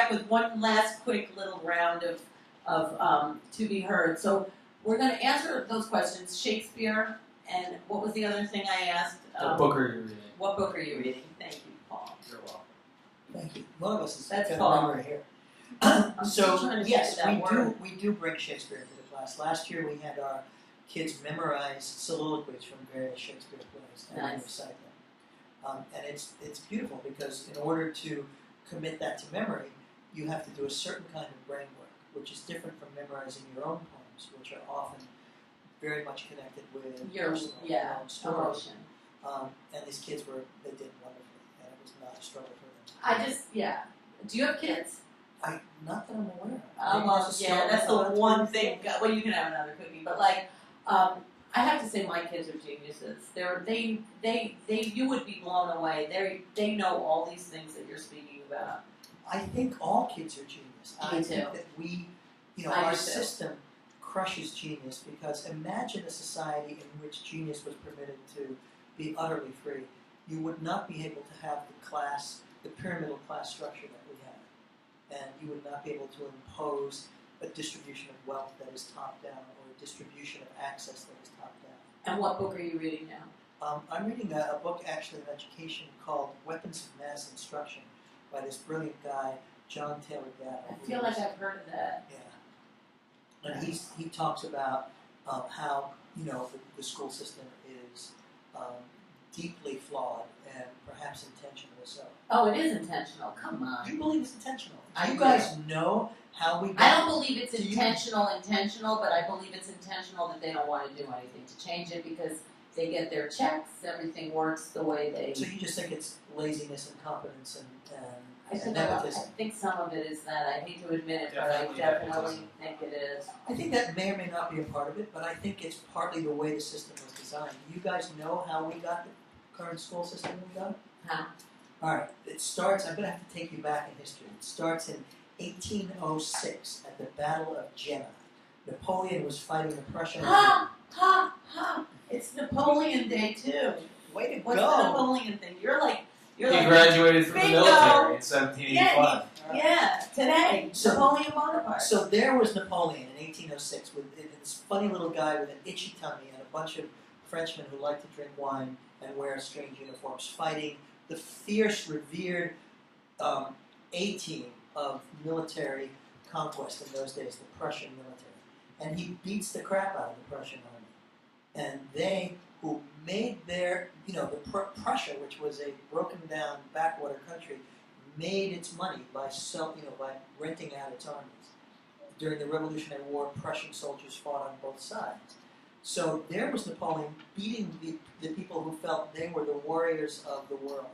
back with one last quick little round of to be heard. So we're going to answer those questions. Shakespeare, and what was the other thing I asked? What book are you reading? What book are you reading? Thank you, Paul. You're welcome. Thank you. One of us is That's got Paul. a memory here. I'm So trying to yes, think of that we do bring Shakespeare into the class. Last year we had our kids memorize soliloquies from various Shakespeare plays and Nice. recite them. And it's beautiful because in order to commit that to memory, you have to do a certain kind of brain work, which is different from memorizing your own poems, which are often very much connected with Your personal, your own story. emotion. And these kids they did wonderfully, and it was not a struggle for them. I just, yeah. Do you have kids? Not that I'm aware of. Well, yeah, that's the one thing. Well, you can have another cookie, but like, I have to say, my kids are geniuses. You would be blown away. They know all these things that you're speaking about. I think all kids are genius. Me I too. think that I our do too. system crushes genius because imagine a society in which genius was permitted to be utterly free. You would not be able to have the pyramidal class structure that we have. And you would not be able to impose a distribution of wealth that is top-down or a distribution of access that is top-down. And what book are you reading now? I'm reading a book actually in education called Weapons of Mass Instruction by this brilliant guy, John Taylor Gatto. I feel like I've heard of that. Yeah. And he talks about how, the school system is deeply flawed and perhaps intentionally so. Oh, it is intentional. Come on. You believe it's intentional. I You do. guys know how we got I don't believe it's Do you- intentional, but I believe it's intentional that they don't want to do anything to change it because they get their checks, everything works the way they. So you just think it's laziness, incompetence, and I think nepotism. some of it is that. I hate to admit it, but I Definitely definitely nepotism. think it is. I think that may or may not be a part of it, but I think it's partly the way the system was designed. Do you guys know how we got the current school system we got? How? Alright, it starts, I'm going to have to take you back in history. It starts in 1806 at the Battle of Jena. Napoleon was fighting the Prussian Army. Ha! It's Napoleon Day too. Way to What's go! the Napoleon thing? You're like. He graduated from the Bingo! military in 1785. Yeah, today. So- Napoleon Bonaparte. So there was Napoleon in 1806 with this funny little guy with an itchy tummy and a bunch of Frenchmen who liked to drink wine and wear strange uniforms, fighting the fierce, revered A-team of military conquest in those days, the Prussian military. And he beats the crap out of the Prussian army. And they, who made their, Prussia, which was a broken down backwater country, made its money by by renting out its armies. During the Revolutionary War, Prussian soldiers fought on both sides. So there was Napoleon beating the people who felt they were the warriors of the world.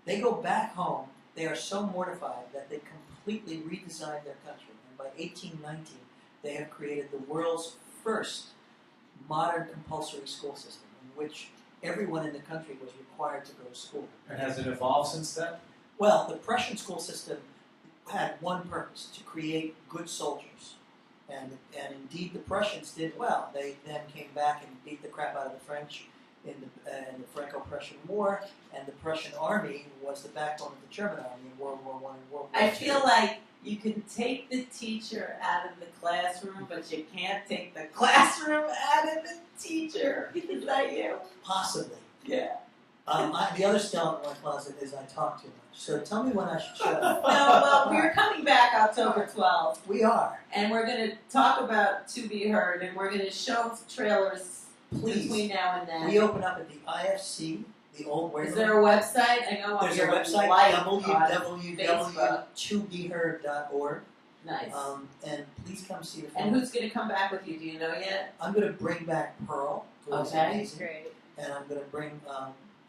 They go back home. They are so mortified that they completely redesigned their country. And by 1819, they have created the world's first modern compulsory school system in which everyone in the country was required to go to school. And has it evolved since then? Well, the Prussian school system had one purpose, to create good soldiers. And indeed the Prussians did well. They then came back and beat the crap out of the French in the Franco-Prussian War, and the Prussian army was the backbone of the German army in World War I and World War II. I feel like you can take the teacher out of the classroom, but you can't take the classroom out of the teacher. Is that you? Possibly. Yeah. The other skeleton in my closet is I talk too much. So tell me when I should shut up. No, well, we're coming back October 12th, We are. and we're going to talk about To Be Heard, and we're going to show trailers Please. between now and then. We open up at the IFC, the old Waverly. Is there a website? I know There's a you're website, live on Facebook. www.tobeheard.org. Nice. And please come see the film. And who's going to come back with you? Do you know yet? I'm going to bring back Pearl, who is Okay, amazing. great. And I'm going to bring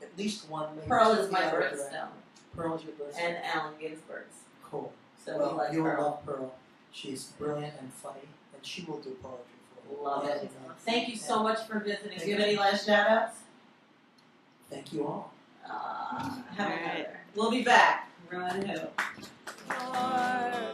at least one, maybe Pearl two is my other birthstone, directors. Pearl is your birthstone. and Allen Ginsberg's. Cool. So Well, we like you will Pearl. love Pearl. She's brilliant and funny, and she will do poetry for you. Love it. And, Thank you so much for visiting. Do you have Thank any last shout-outs? Thank you all. Have another. We'll be back. ReW WhO.